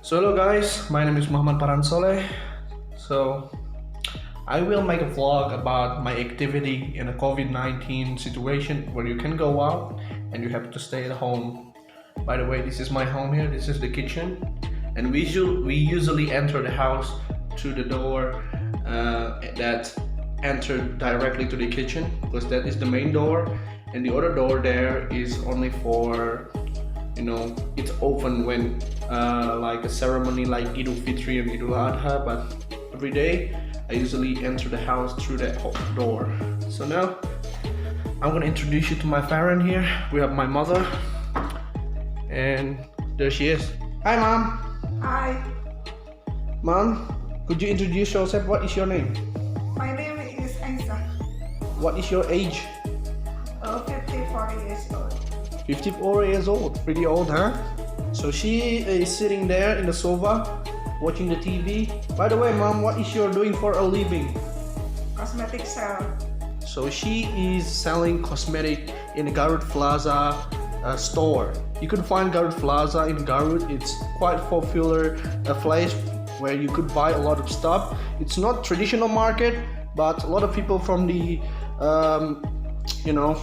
So hello guys, my name is M.Farhan Soleh. So I will make a vlog about my activity in a COVID-19 situation where you can go out and you have to stay at home. By the way, this is my home here, this is the kitchen, and we usually enter the house through the door that enter directly to the kitchen, because that is the main door, and the other door there is only for, it's open when like a ceremony like Idul Fitri and Idul Adha, but every day I usually enter the house through that door. So now I'm gonna introduce you to my parent here. We have my mother, and there she is. Hi mom. Hi, Mom, could you introduce yourself? What is your name? my name is Aisa. What is your age? 54 years old. 54 years old. Pretty old, huh? So she is sitting there in the sofa watching the TV. By the way, Mom, what is you doing for a living? Cosmetic sale. So she is selling cosmetic in the Garut Plaza store. You could find Garut Plaza in Garut. It's quite popular place where you could buy a lot of stuff. It's not traditional market, but a lot of people from the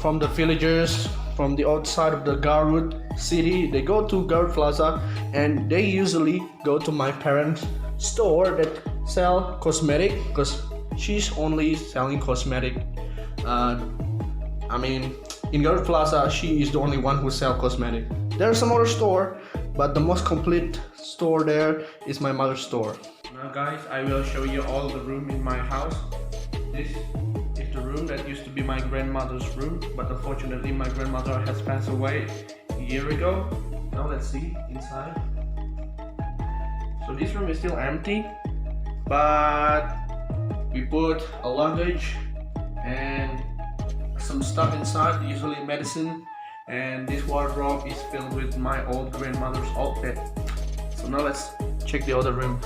from the villagers, from the outside of the Garut city, they go to Garut Plaza, and they usually go to my parents' store that sell cosmetic, because she's only selling cosmetic. In Garut Plaza, she is the only one who sells cosmetic. There's some other store, but the most complete store there is my mother's store. Now guys, I will show you all the room in my house. This is the room that used to be my grandmother's room, but unfortunately my grandmother has passed away a year ago. Now let's see inside. So this room is still empty, but we put a luggage and some stuff inside, usually medicine, and this wardrobe is filled with my old grandmother's outfit. So now let's check the other room.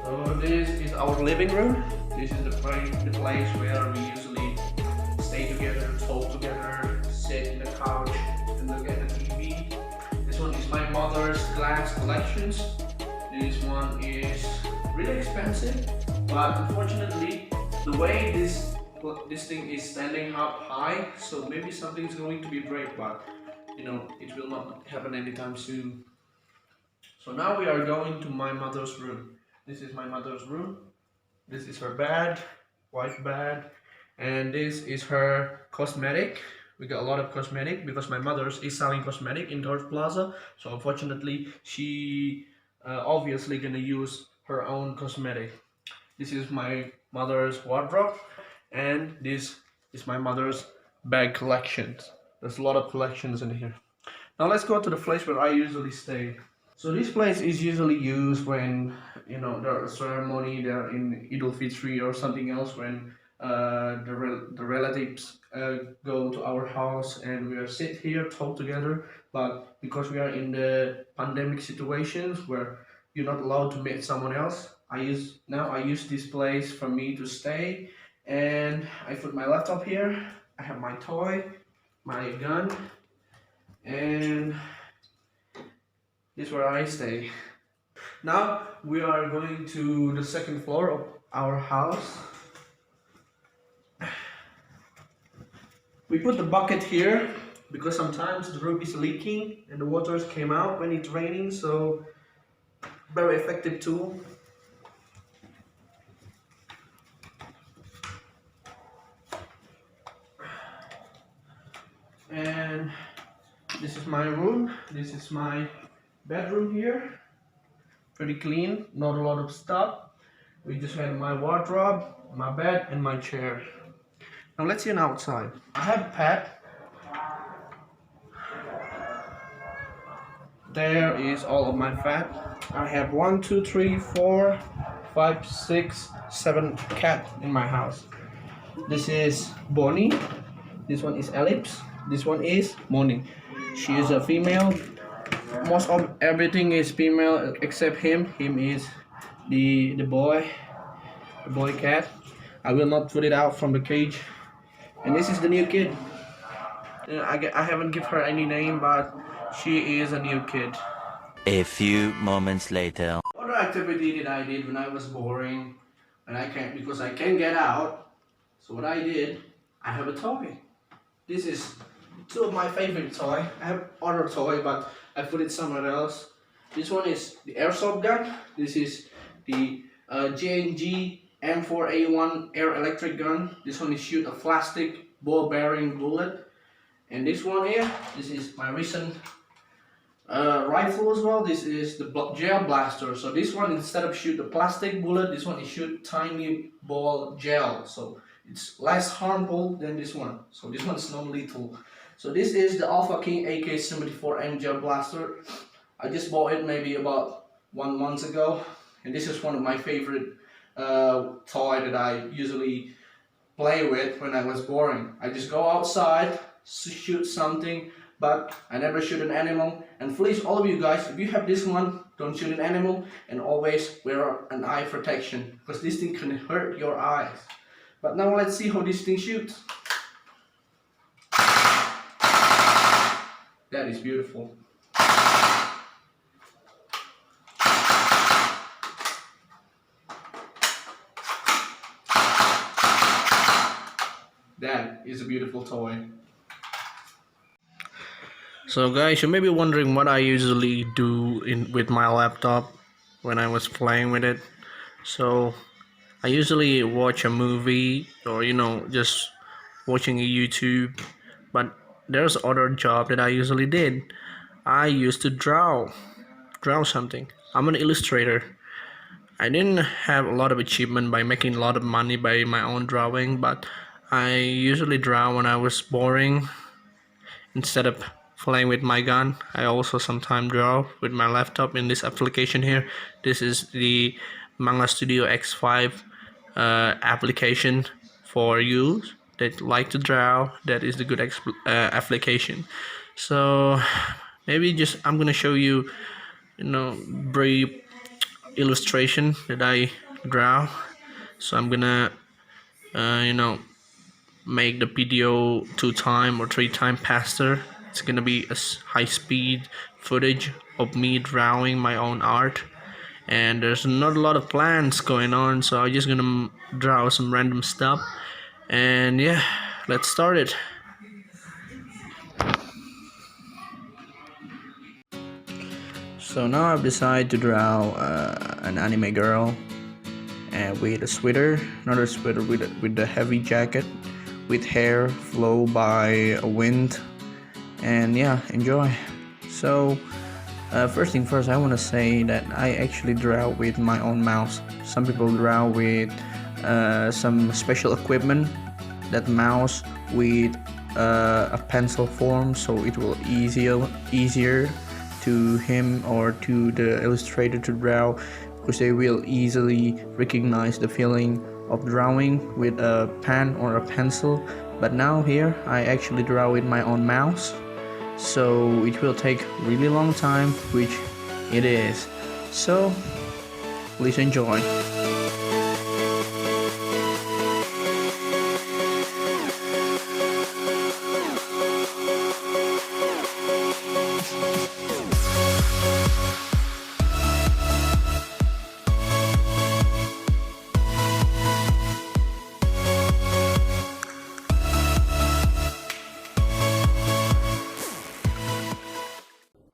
So this is our living room. This is the place where we usually stay together, talk together, sit in the couch and look at the TV. This one is my mother's glass collections. This one is really expensive, but unfortunately the way this thing is standing up high, so maybe something's going to be break, but it will not happen anytime soon. So now we are going to my mother's room. This is my mother's room. This is her bed, white bed, and this is her cosmetic. We got a lot of cosmetic because my mother is selling cosmetic in Garut Plaza, so unfortunately she obviously gonna use her own cosmetic. This is my mother's wardrobe, and this is my mother's bag collections. There's a lot of collections in here. Now let's go to the place where I usually stay. So this place is usually used when there's a ceremony there in Idul Fitri or something else, when the relatives go to our house and we are sit here talk together. But because we are in the pandemic situations where you're not allowed to meet someone else, I use this place for me to stay, and I put my laptop here. I have my toy, my gun, and this is where I stay. Now we are going to the second floor of our house. We put the bucket here because sometimes the roof is leaking and the waters came out when it's raining, so very effective tool. And this is my room. This is my bedroom here. Pretty clean, not a lot of stuff. We just had my wardrobe, my bed, and my chair. Now let's see an outside. I have a pet. There is all of my fat. I have 1, 2, 3, 4, 5, 6, 7 cat in my house. This is Bonnie. This one is Ellipse. This one is Moni. She is a female. Most of everything is female except him. Him is the boy cat. I will not put it out from the cage. And this is the new kid. I haven't give her any name, but she is a new kid. A few moments later. Other activity that I did when I was boring, and I can't because I can't get out. So what I did, I have a toy. This is two of my favorite toy. I have other toy, but I put it somewhere else. This one is the airsoft gun. This is the J&G M4A1 air electric gun. This one is shoot a plastic ball bearing bullet. And this one here, this is my recent rifle as well. This is the gel blaster. So this one, instead of shoot the plastic bullet, this one is shoot tiny ball gel. So it's less harmful than this one. So this one is non-lethal. So this is the Alpha King AK-74M gel blaster. I just bought it maybe about 1 month ago, and this is one of my favorite toy that I usually play with when I was boring. I just go outside, shoot something, but I never shoot an animal. And please, all of you guys, if you have this one, don't shoot an animal, and always wear an eye protection, because this thing can hurt your eyes. But now let's see how this thing shoots. That is beautiful. That is a beautiful toy. So guys, you may be wondering what I usually do with my laptop when I was playing with it. So I usually watch a movie, or just watching a YouTube. But there's other job that I usually did. I used to draw something. I'm an illustrator. I didn't have a lot of achievement by making a lot of money by my own drawing, but I usually draw when I was boring. Instead of playing with my gun, I also sometimes draw with my laptop in this application here. This is the Manga Studio X5 application for you that like to draw. That is the good application. So maybe I'm gonna show you brief illustration that I draw. So I'm gonna make the video 2 times or 3 times faster. It's gonna be a high speed footage of me drawing my own art, and there's not a lot of plans going on, so I'm just gonna draw some random stuff. And yeah, let's start it. So now I've decided to draw an anime girl with a sweater, another sweater with the heavy jacket, with hair flow by a wind, and yeah, enjoy. So first thing first, I want to say that I actually draw with my own mouse. Some people draw with some special equipment. That mouse with a pencil form, so it will easier to him or to the illustrator to draw, because they will easily recognize the feeling of drawing with a pen or a pencil. But now here I actually draw with my own mouse, so it will take really long time, which it is. So please enjoy.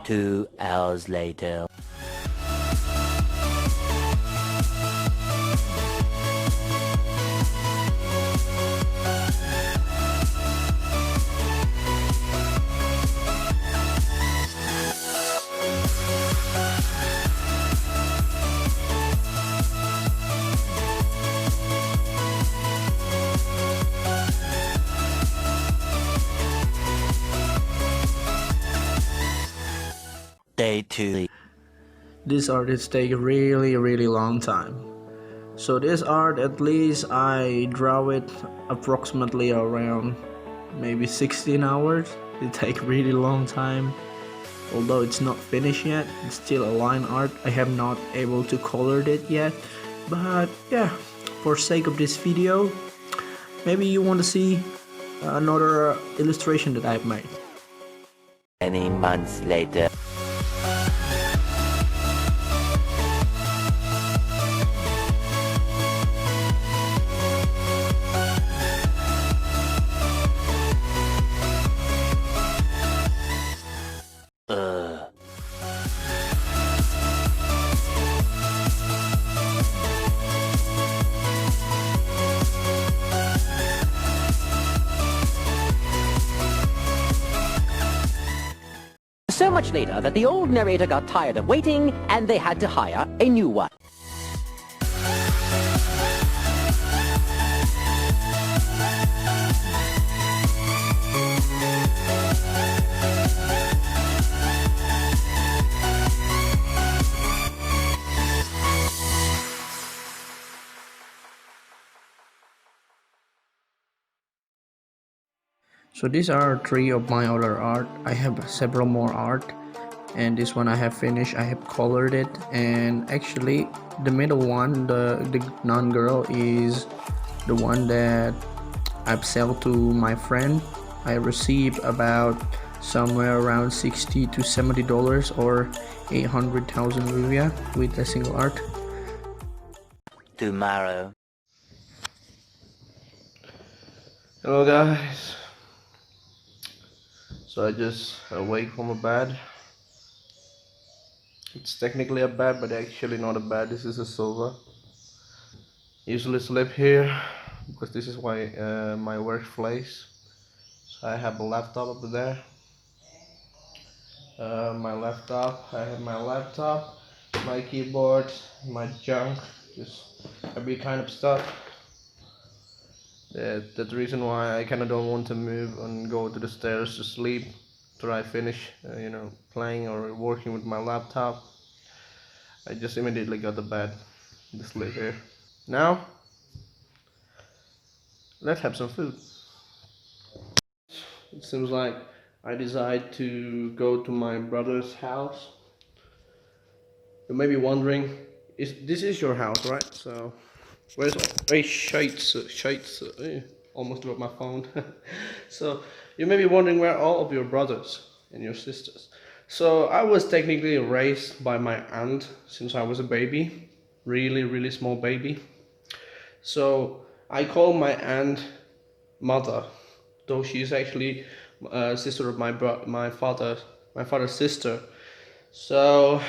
Two hours later. Day 2. These artists take really long time. So this art, at least I draw it approximately around maybe 16 hours. It take really long time. Although it's not finished yet, it's still a line art. I have not able to color it yet. But yeah, for sake of this video, maybe you want to see another illustration that I've made. Many months later. So much later that the old narrator got tired of waiting and they had to hire a new one. So these are three of my other art. I have several more art, and this one I have finished. I have colored it, and actually the middle one, the non-girl, is the one that I've sold to my friend. I received about somewhere around $60 to $70 or 800,000 rupiah with a single art. Tomorrow. Hello guys. So I just awake from a bed. It's technically a bed, but actually not a bed. This is a sofa. Usually sleep here because this is my workplace. So I have a laptop over there. My laptop. I have my laptop, my keyboard, my junk, just every kind of stuff. That's the reason why I kind of don't want to move and go to the stairs to sleep till I finish, playing or working with my laptop. I just immediately got the bed, just sleep here. Now, let's have some food. It seems like I decided to go to my brother's house. You may be wondering, this is your house, right? So, where's shite? Almost dropped my phone. So, you may be wondering where all of your brothers and your sisters. So, I was technically raised by my aunt since I was a baby, really small baby. So, I call my aunt mother, though she is actually a sister of my father's sister. So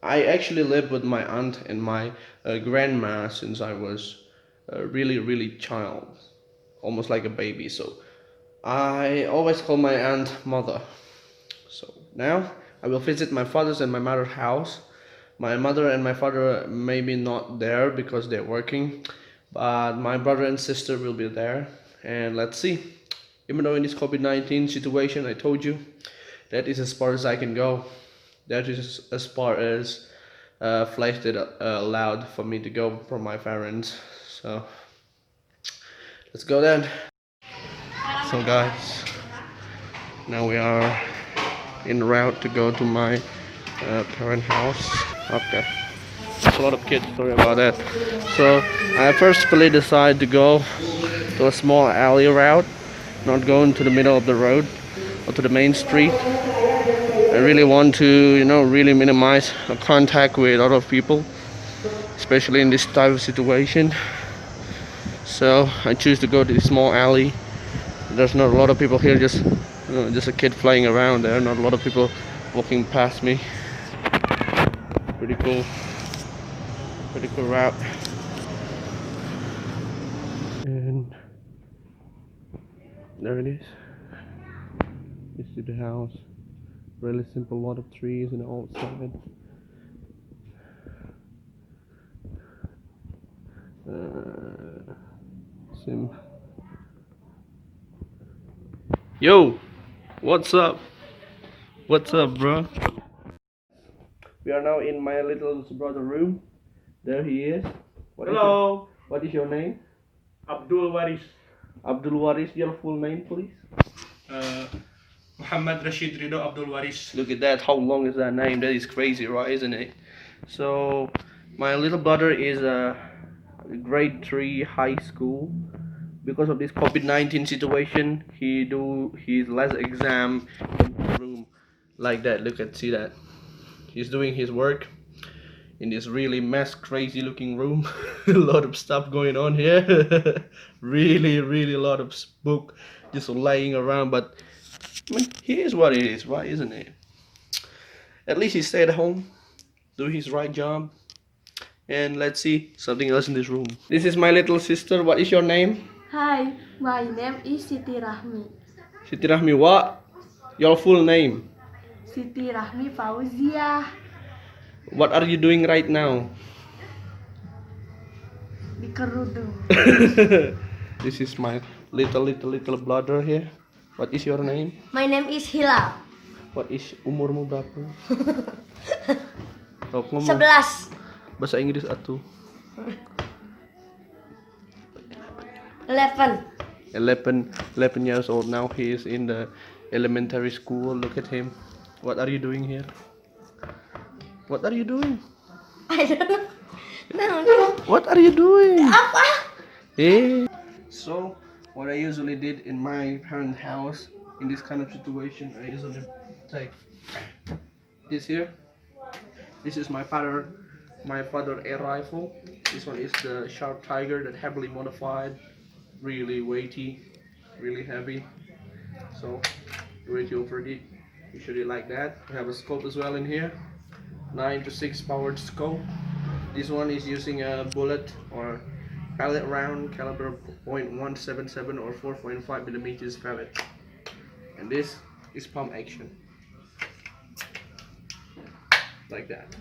I actually lived with my aunt and my grandma since I was really child, almost like a baby. So I always call my aunt mother. So now I will visit my father's and my mother's house. My mother and my father may be not there because they're working, but my brother and sister will be there. And let's see. Even though in this COVID-19 situation, I told you, that is as far as I can go. That is as far as flights that allowed for me to go from my parents. So let's go then. So guys, now we are en route to go to my parent house. Okay, a lot of kids, sorry about that. So I firstly decided to go to a small alley route, not going to the middle of the road or to the main street. I really want to, really minimize contact with other people, especially in this type of situation. So I choose to go to this small alley. There's not a lot of people here, just a kid playing around there. Not a lot of people walking past me. Pretty cool route. And there it is. You see the house. Really simple, lot of trees and outside. Sim. Yo, what's up? What's up, bro? We are now in my little brother room. There he is. Hello, What is your name? Abdul Waris. Abdul Waris, your full name please? Muhammad Rashid Ridho Abdul Waris. Look at that, how long is that name? That is crazy, right, isn't it? So, my little brother is grade 3 high school. Because of this COVID-19 situation, he do his last exam in his room like that. Look at, see that? He's doing his work in this really crazy looking room. A lot of stuff going on here. really a lot of book just laying around, but I mean, here's what it is, right, isn't it? At least he stayed at home, do his right job. And let's see something else in this room. This is my little sister. What is your name? Hi, my name is Siti Rahmi. Siti Rahmi, what? Your full name? Siti Rahmi Fauzia. What are you doing right now? Di kerudung. This is my little brother here. What is your name? My name is Hilal. What is umurmu berapa? Oh, ngomong 11. bahasa Inggris atuh. 11 years old now. He is in the elementary school. Look at him. What are you doing here? What are you doing? I don't know. What are you doing? Apa? Hey. So, what I usually did in my parents' house in this kind of situation, I usually take this here. This is my father air rifle. This one is the Sharp Tiger, that heavily modified, really weighty, really heavy. So, weight over it. Usually like that. We have a scope as well in here. 9-6 powered scope. This one is using a bullet or pellet round caliber .177 or 4.5 millimeters pellet. And this is pump action. Like that.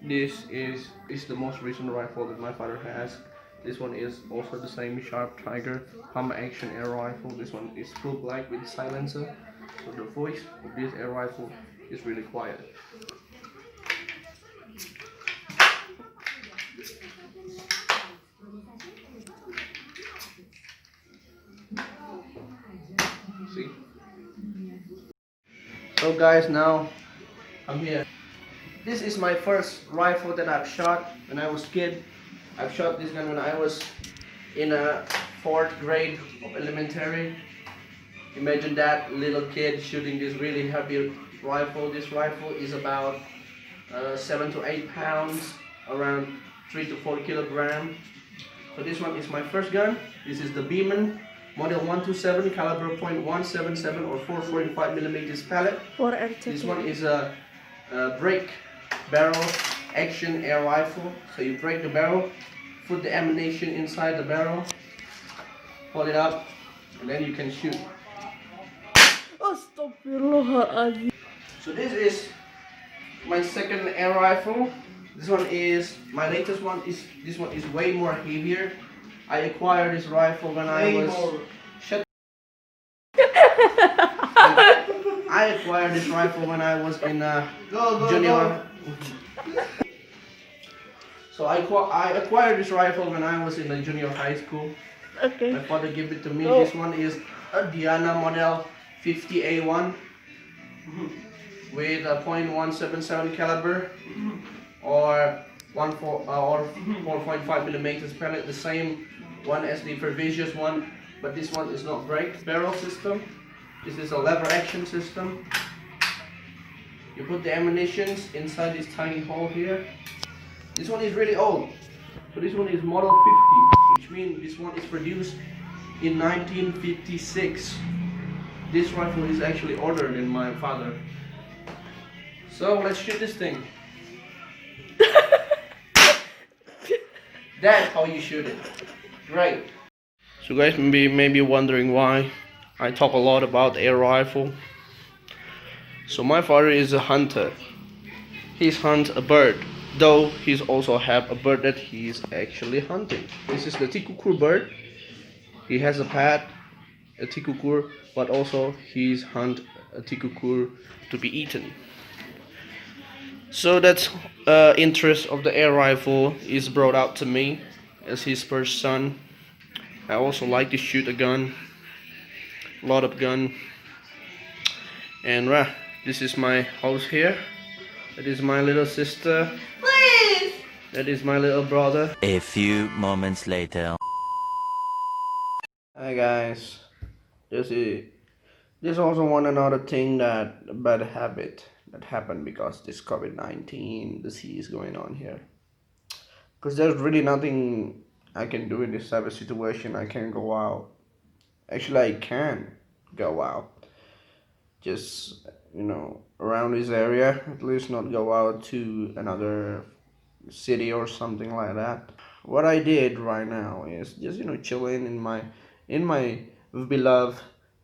This is the most recent rifle that my father has. This one is also the same Sharp Tiger pump action air rifle. This one is full black with silencer, so the voice of this air rifle is really quiet. See? So guys, now I'm here. This is my first rifle that I've shot when I was a kid. I've shot this gun when I was in a 4th grade of elementary. Imagine that little kid shooting this really heavy rifle. This rifle is about 7 to 8 pounds, around 3 to 4 kilograms. So this one is my first gun. This is the Beeman model 127 caliber .177 or 4.5 millimeters pellet. This one is a break barrel action air rifle. So you break the barrel, put the ammunition inside the barrel, hold it up, and then you can shoot. Astagfirullahaladzim. So this is my second air rifle. This one is my latest one. This one is way more heavier. I acquired this rifle when I was I acquired this rifle when I was in junior. So I acquired this rifle when I was in the junior high school. Okay. My father gave it to me. This one is a Diana model 50A1 with a .177 caliber or 4.5 millimeters pellet, the same one as the previous one, but this one is not break barrel system. This is a lever action system. You put the ammunition inside this tiny hole here. This one is really old. So this one is model 50, which means this one is produced in 1956. This rifle is actually ordered in my father. So let's shoot this thing. That's how you shoot it. Great. So guys may be wondering why I talk a lot about air rifle. So my father is a hunter. He's hunt a bird, though he's also have a bird that he's actually hunting. This is the tikukur bird. He has a pet. a tikukur, but also he's hunt a tikukur to be eaten. So that interest of the air rifle is brought out to me as his first son. I also like to shoot a gun, a lot of gun. And this is my house here. That is my little sister. Please! That is my little brother. A few moments later. Hi guys. This also one another thing that bad habit that happened because this COVID-19 disease going on here. Because there's really nothing I can do in this type of situation. I can't go out. Actually, I can go out. Just around this area, at least not go out to another city or something like that. What I did right now is just chilling in my beloved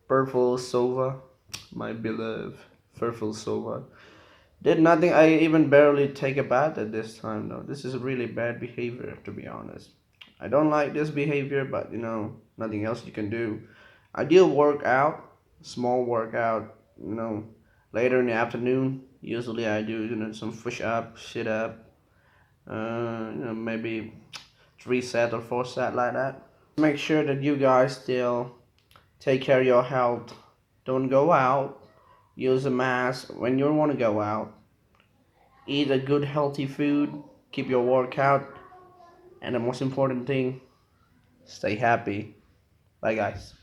purple sofa, my beloved purple sofa. Did nothing. I even barely take a bath at this time though. This is really bad behavior, to be honest. I don't like this behavior, but nothing else you can do. I do workout, small workout, later in the afternoon. Usually I do some push up, sit up, maybe 3 set or 4 set like that. Make sure that you guys still take care of your health. Don't go out. Use a mask when you want to go out. Eat a good healthy food. Keep your workout. And the most important thing, stay happy. Bye guys.